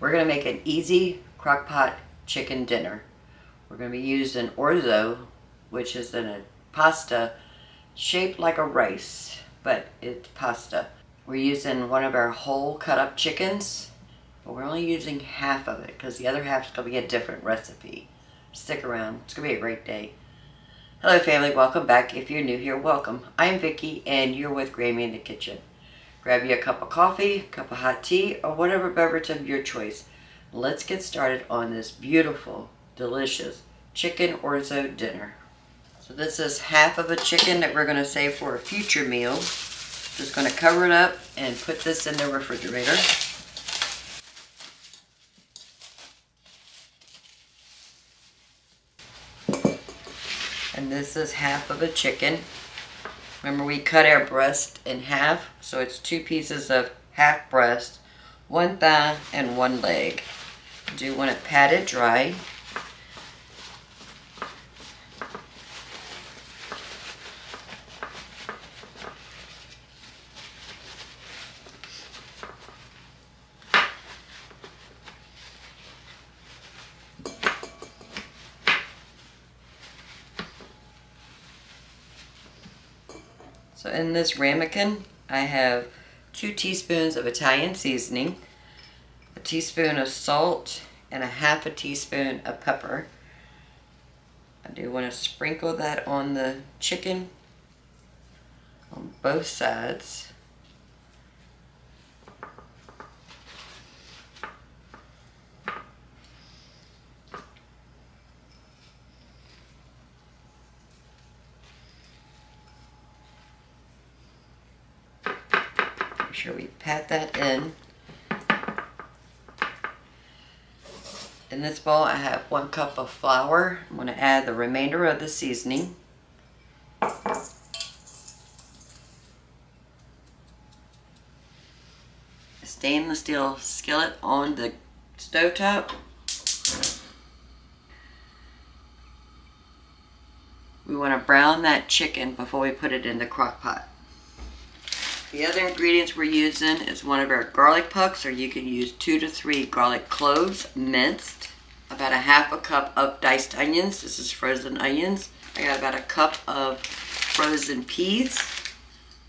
We're going to make an easy crock pot chicken dinner. We're going to be using orzo, which is a pasta shaped like a rice, but it's pasta. We're using one of our whole cut up chickens, but we're only using half of it because the other half is going to be a different recipe. Stick around. It's going to be a great day. Hello family, welcome back. If you're new here, welcome. I'm Vicki and you're with Grammy in the kitchen. Grab you a cup of coffee, a cup of hot tea, or whatever beverage of your choice. Let's get started on this beautiful, delicious chicken orzo dinner. So this is half of a chicken that we're going to save for a future meal. Just going to cover it up and put this in the refrigerator. And this is half of a chicken. Remember, we cut our breast in half, so it's 2 pieces of half breast, 1 thigh, and 1 leg. You do want to pat it dry. So in this ramekin, I have 2 teaspoons of Italian seasoning, a teaspoon of salt, and a half a teaspoon of pepper. I do want to sprinkle that on the chicken on both sides. Make sure we pat that in. In this bowl I have 1 cup of flour. I'm going to add the remainder of the seasoning. A stainless steel skillet on the stovetop. We want to brown that chicken before we put it in the crock pot. The other ingredients we're using is one of our garlic pucks, or you can use 2 to 3 garlic cloves minced, about a half a cup of diced onions. This is frozen onions. I got about a cup of frozen peas,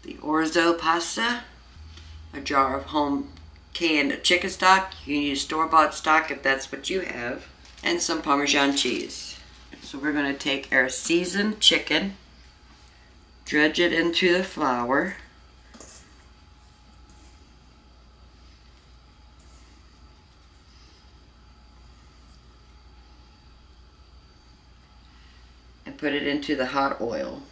the orzo pasta, a jar of home canned chicken stock. You can use store-bought stock if that's what you have, and some Parmesan cheese. So we're going to take our seasoned chicken, dredge it into the flour, and put it into the hot oil.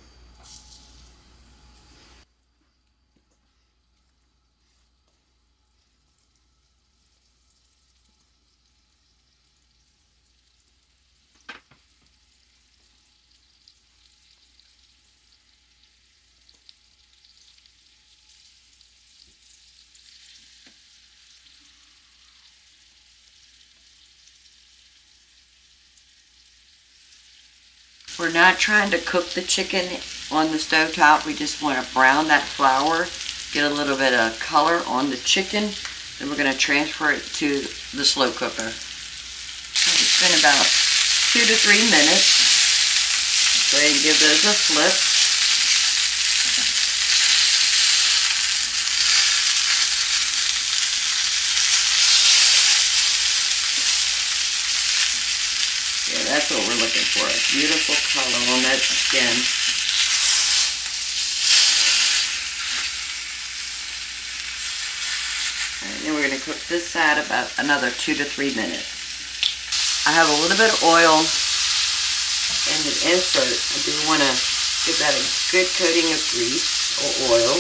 We're not trying to cook the chicken on the stovetop. We just want to brown that flour, get a little bit of color on the chicken. Then we're going to transfer it to the slow cooker. It's been about 2 to 3 minutes. Go ahead and give those a flip. Yeah, that's what we're looking for, a beautiful color on that skin. And then we're going to cook this side about another 2 to 3 minutes. I have a little bit of oil in the insert. I do want to give that a good coating of grease or oil.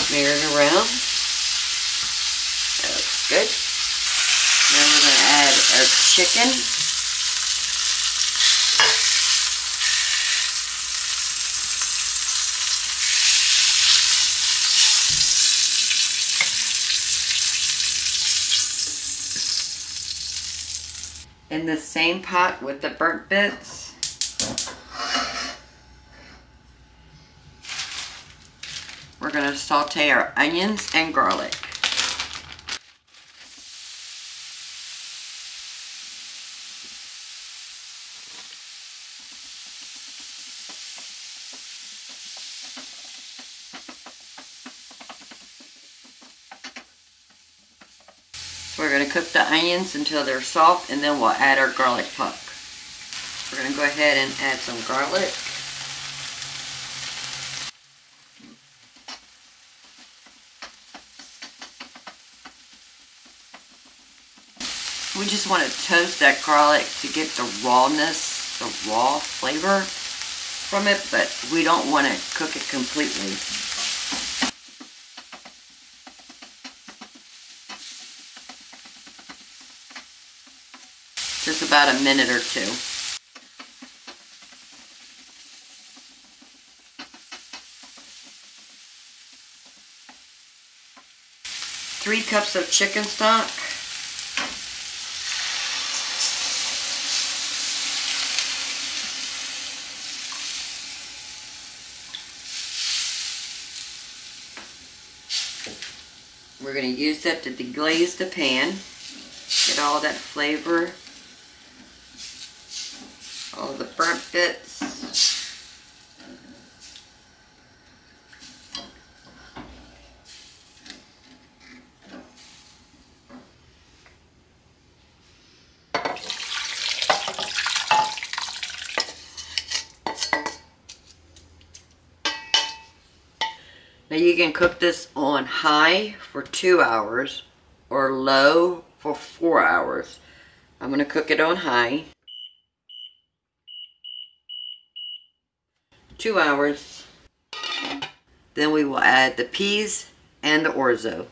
Smear it around. That looks good. Now we're going to add our chicken. In the same pot with the burnt bits, we're going to saute our onions and garlic. We're going to cook the onions until they're soft, and then we'll add our garlic puck. We're going to go ahead and add some garlic. We just want to toast that garlic to get the rawness, the raw flavor from it, but we don't want to cook it completely. Just about a minute or two. 3 cups of chicken stock. We're going to use that to deglaze the pan. Get all that flavor, all the burnt bits. Now you can cook this on high for 2 hours or low for 4 hours. I'm going to cook it on high. 2 hours. Then we will add the peas and the orzo.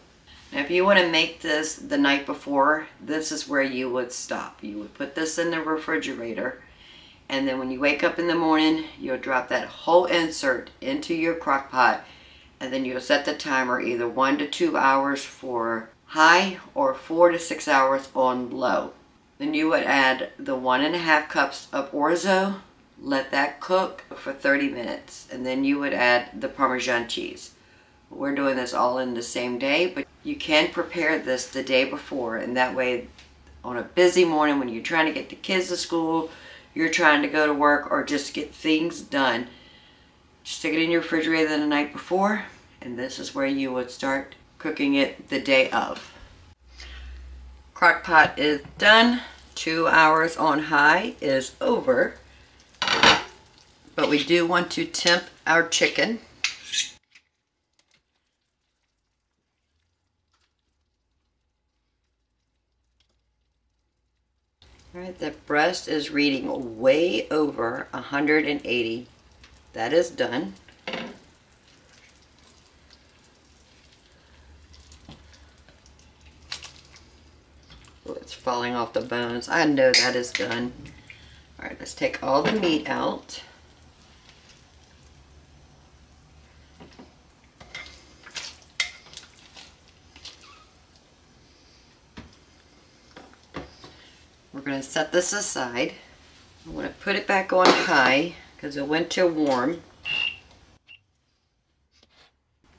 Now if you want to make this the night before, this is where you would stop. You would put this in the refrigerator, and then when you wake up in the morning, you'll drop that whole insert into your crock pot, and then you'll set the timer either 1 to 2 hours for high or 4 to 6 hours on low. Then you would add the 1.5 cups of orzo, let that cook for 30 minutes, and then you would add the Parmesan cheese. We're doing this all in the same day, but you can prepare this the day before, and that way on a busy morning when you're trying to get the kids to school, you're trying to go to work, or just get things done, stick it in your refrigerator the night before, and this is where you would start cooking it the day of. Crock pot is done. 2 hours on high is over. But we do want to temp our chicken. Alright, the breast is reading way over 180. That is done. Oh, it's falling off the bones. I know that is done. Alright, let's take all the meat out. We're going to set this aside. I'm going to put it back on high because it went to warm.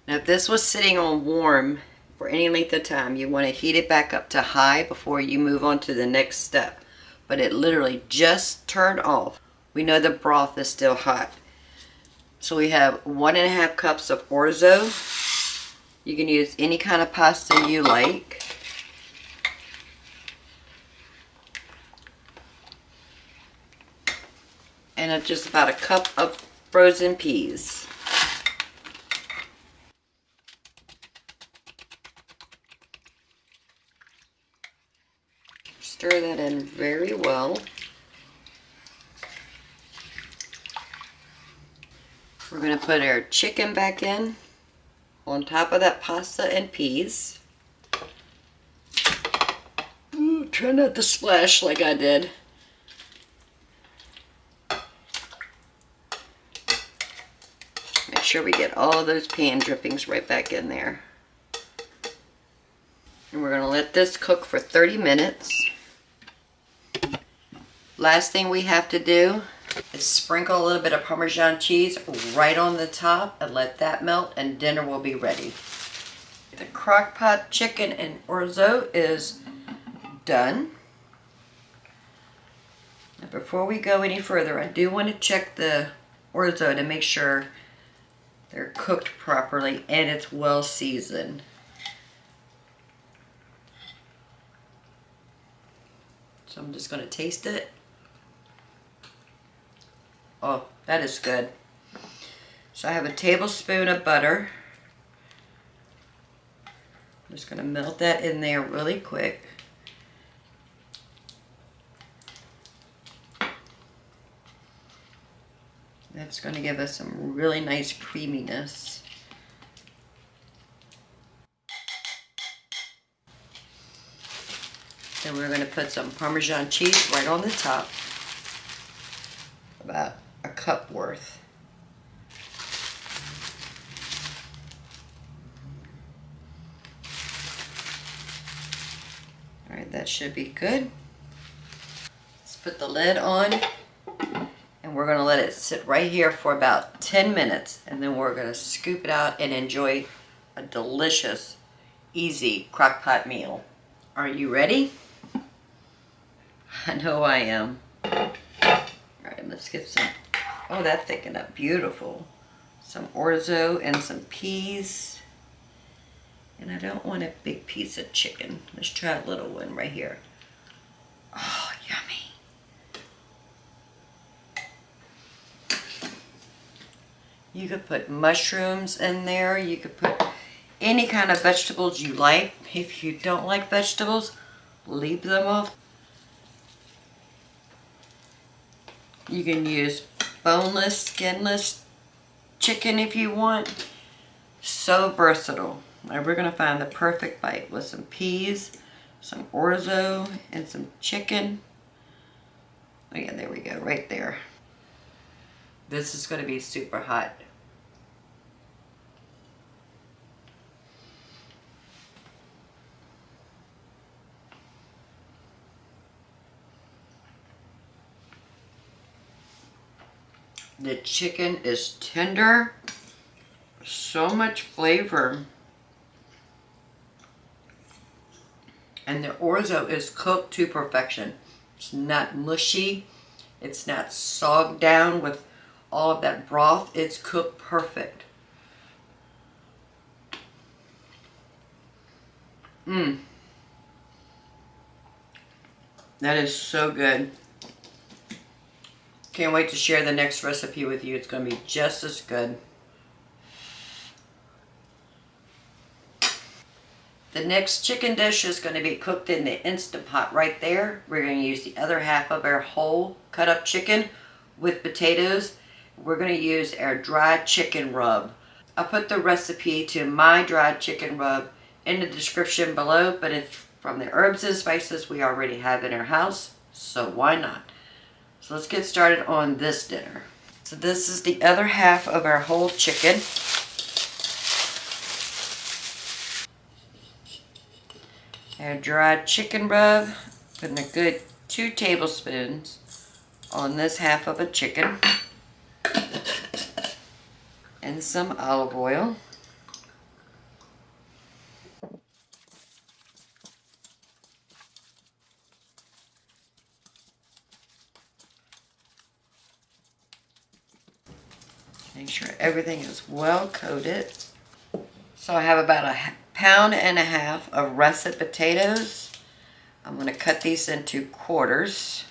Now if this was sitting on warm for any length of time, you want to heat it back up to high before you move on to the next step. But it literally just turned off. We know the broth is still hot. So we have 1.5 cups of orzo. You can use any kind of pasta you like. And just about a cup of frozen peas. Stir that in very well. We're going to put our chicken back in on top of that pasta and peas. Ooh, try not to splash like I did. Make sure we get all those pan drippings right back in there. And we're going to let this cook for 30 minutes. Last thing we have to do Sprinkle a little bit of Parmesan cheese right on the top and let that melt, and dinner will be ready. The crock pot chicken and orzo is done. Now before we go any further, I do want to check the orzo to make sure they're cooked properly and it's well seasoned. So I'm just going to taste it. Oh, that is good. So I have a tablespoon of butter. I'm just going to melt that in there really quick. That's going to give us some really nice creaminess. Then we're going to put some Parmesan cheese right on the top. About a cup worth. All right, that should be good. Let's put the lid on, and we're gonna let it sit right here for about 10 minutes, and then we're gonna scoop it out and enjoy a delicious, easy crock pot meal. Are you ready? I know I am. All right, let's get some, oh, that thickened up beautiful. Some orzo and some peas. And I don't want a big piece of chicken. Let's try a little one right here. Oh, yummy. You could put mushrooms in there. You could put any kind of vegetables you like. If you don't like vegetables, leave them off. You can use boneless, skinless chicken if you want. So versatile. Now we're going to find the perfect bite with some peas, some orzo, and some chicken. Oh yeah, there we go, right there. This is going to be super hot. The chicken is tender, so much flavor. And the orzo is cooked to perfection. It's not mushy. It's not sogged down with all of that broth. It's cooked perfect. That is so good. Can't wait to share the next recipe with you. It's going to be just as good. The next chicken dish is going to be cooked in the Instant Pot right there. We're going to use the other half of our whole cut up chicken with potatoes. We're going to use our dried chicken rub. I'll put the recipe to my dried chicken rub in the description below, but it's from the herbs and spices we already have in our house, so why not? So let's get started on this dinner. So this is the other half of our whole chicken. Our dried chicken rub, putting a good 2 tablespoons on this half of a chicken. And some olive oil. Make sure everything is well coated. So I have about a pound and a half of russet potatoes. I'm going to cut these into quarters.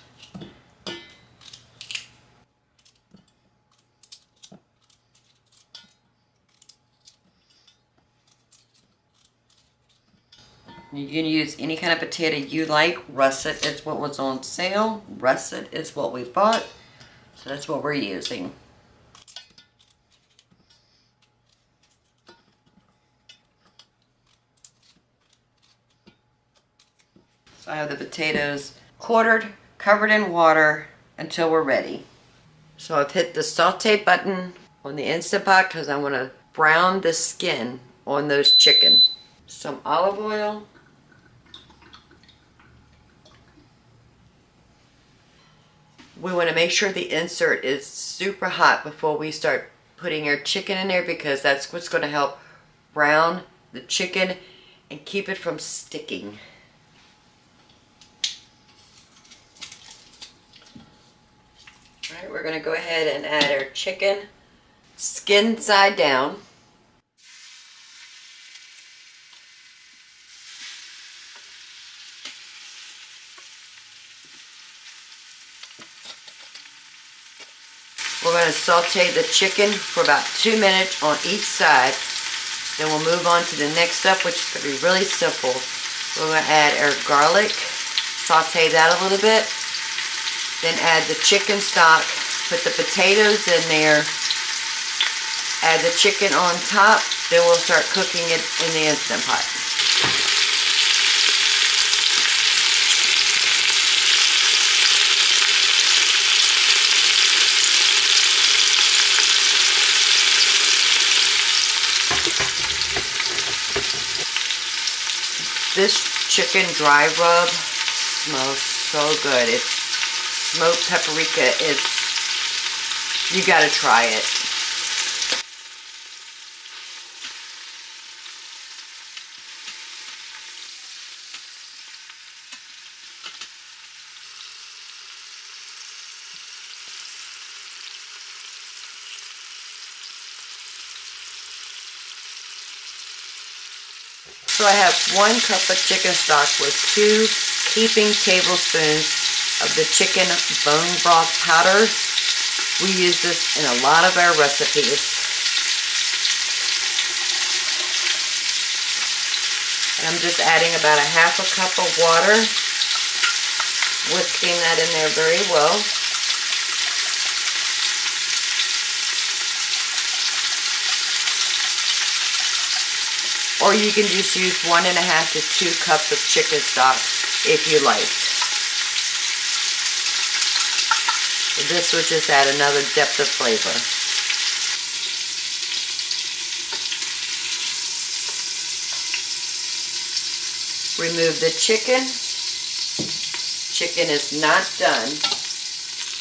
You can use any kind of potato you like. Russet is what was on sale. Russet is what we bought. So that's what we're using. So I have the potatoes quartered, covered in water until we're ready. So I've hit the saute button on the Instant Pot because I want to brown the skin on those chicken. Some olive oil. We want to make sure the insert is super hot before we start putting our chicken in there, because that's what's going to help brown the chicken and keep it from sticking. Alright, we're going to go ahead and add our chicken skin side down. We're going to saute the chicken for about 2 minutes on each side. Then we'll move on to the next step, which is going to be really simple. We're going to add our garlic, saute that a little bit. Then add the chicken stock, put the potatoes in there, add the chicken on top. Then we'll start cooking it in the Instant Pot. This chicken dry rub smells so good. It's smoked paprika. You gotta try it. So I have 1 cup of chicken stock with 2 heaping tablespoons of the chicken bone broth powder. We use this in a lot of our recipes. And I'm just adding about 1/2 cup of water, whisking that in there very well. Or you can just use 1.5 to 2 cups of chicken stock if you like. This will just add another depth of flavor. Remove the chicken. Chicken is not done.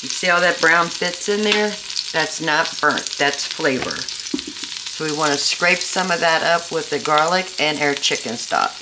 You see all that brown bits in there? That's not burnt, that's flavor. So we want to scrape some of that up with the garlic and our chicken stock.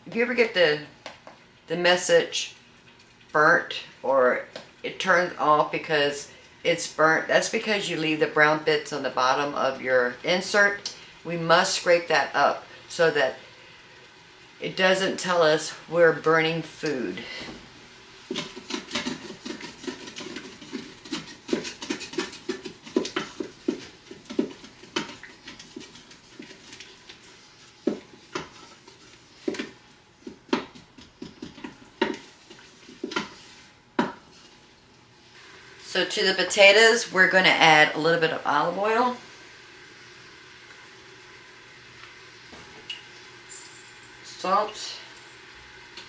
If you ever get the message burnt or it turns off because it's burnt, that's because you leave the brown bits on the bottom of your insert. We must scrape that up so that it doesn't tell us we're burning food. So to the potatoes, we're going to add a little bit of olive oil. Salt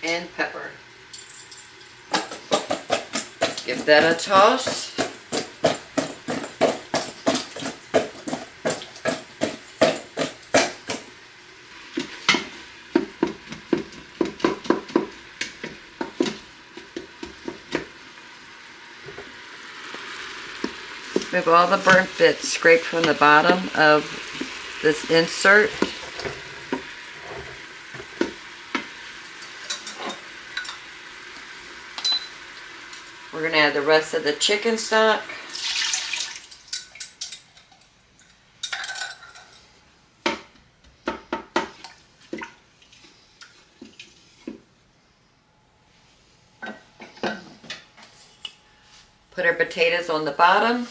and pepper. Give that a toss. Move all the burnt bits scraped from the bottom of this insert. We're going to add the rest of the chicken stock. Put our potatoes on the bottom.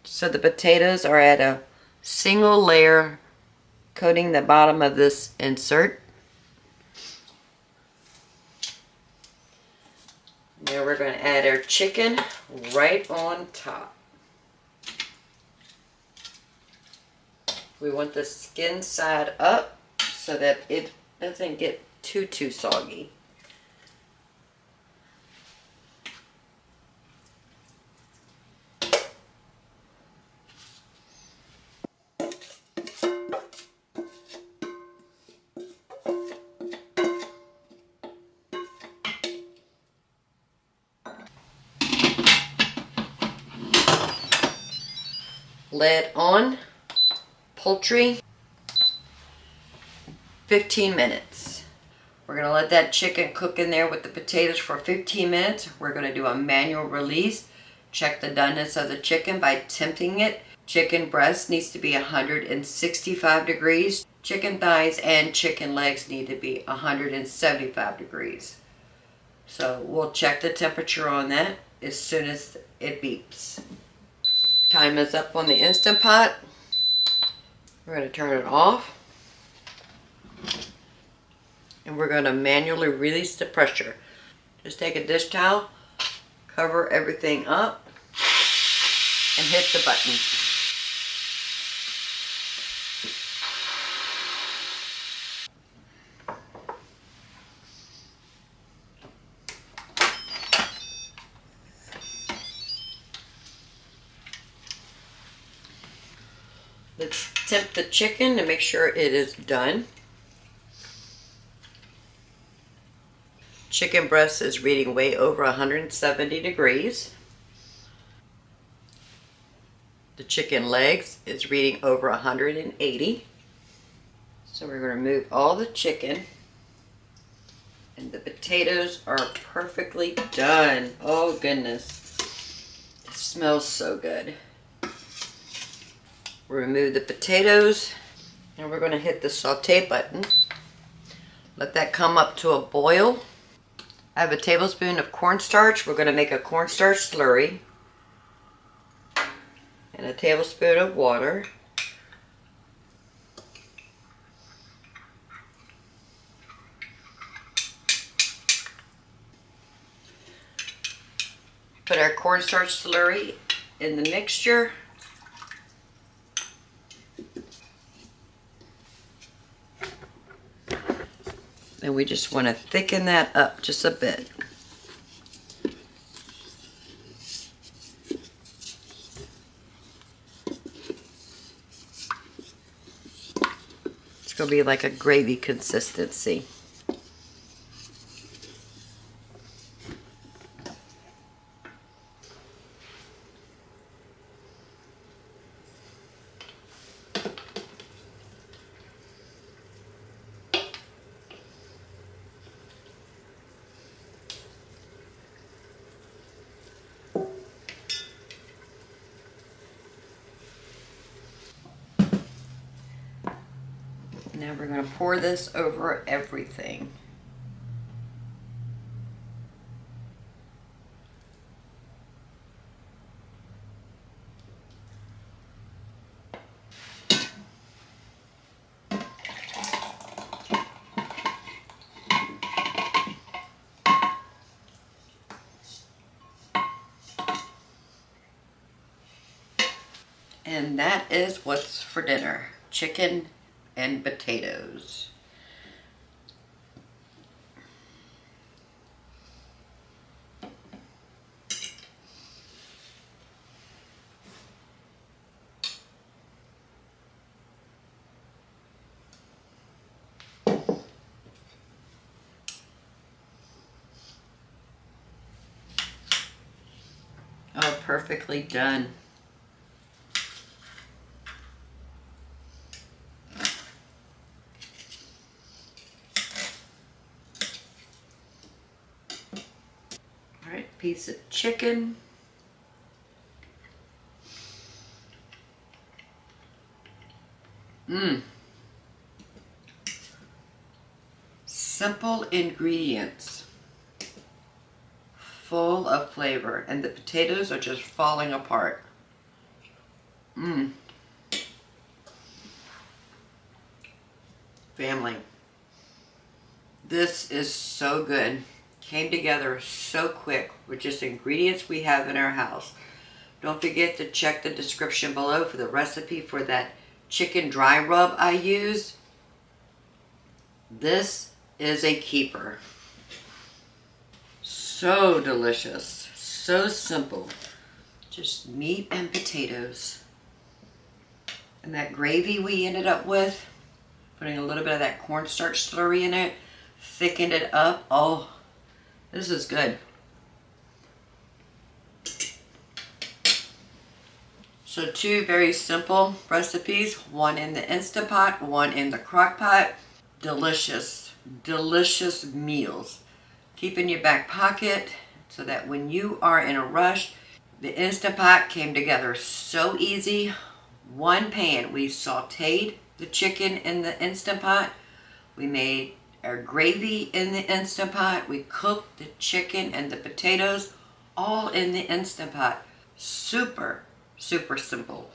So the potatoes are at a single layer coating the bottom of this insert. Now we're going to add our chicken right on top. We want the skin side up so that it doesn't get too soggy. Lid on, poultry, 15 minutes. We're going to let that chicken cook in there with the potatoes for 15 minutes. We're going to do a manual release. Check the doneness of the chicken by temping it. Chicken breast needs to be 165 degrees. Chicken thighs and chicken legs need to be 175 degrees. So we'll check the temperature on that as soon as it beeps. Time is up on the Instant Pot. We're going to turn it off. And we're going to manually release the pressure. Just take a dish towel, cover everything up, and hit the button. Let's temp the chicken to make sure it is done. Chicken breast is reading way over 170 degrees. The chicken legs is reading over 180. So we're going to remove all the chicken. And the potatoes are perfectly done. Oh goodness. It smells so good. We'll remove the potatoes and we're going to hit the saute button. Let that come up to a boil. I have a tablespoon of cornstarch. We're going to make a cornstarch slurry. And a tablespoon of water. Put our cornstarch slurry in the mixture. And we just want to thicken that up just a bit. It's going to be like a gravy consistency. Now we're going to pour this over everything. And that is what's for dinner. Chicken and potatoes. Oh, perfectly done. Piece of chicken. Simple ingredients, full of flavor, and the potatoes are just falling apart. Family, this is so good. Came together so quick with just ingredients we have in our house. Don't forget to check the description below for the recipe for that chicken dry rub I use. This is a keeper. So delicious, so simple. Just meat and potatoes. And that gravy we ended up with, putting a little bit of that cornstarch slurry in it, thickened it up. Oh, this is good. So 2 very simple recipes, one in the Instant Pot, one in the crock pot. Delicious, delicious meals. Keep in your back pocket so that when you are in a rush, the Instant Pot came together so easy. One pan, we sauteed the chicken in the Instant Pot. We made our gravy in the Instant Pot. We cooked the chicken and the potatoes all in the Instant Pot. Super, super simple.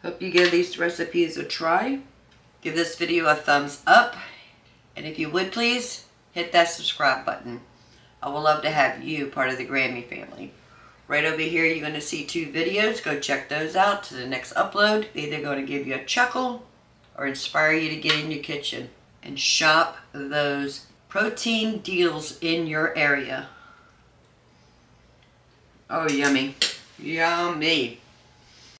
Hope you give these recipes a try. Give this video a thumbs up. And if you would please, hit that subscribe button. I would love to have you part of the Grammy family. Right over here you're going to see 2 videos. Go check those out to the next upload. They're either going to give you a chuckle or inspire you to get in your kitchen and shop those protein deals in your area. Oh, yummy. Yummy.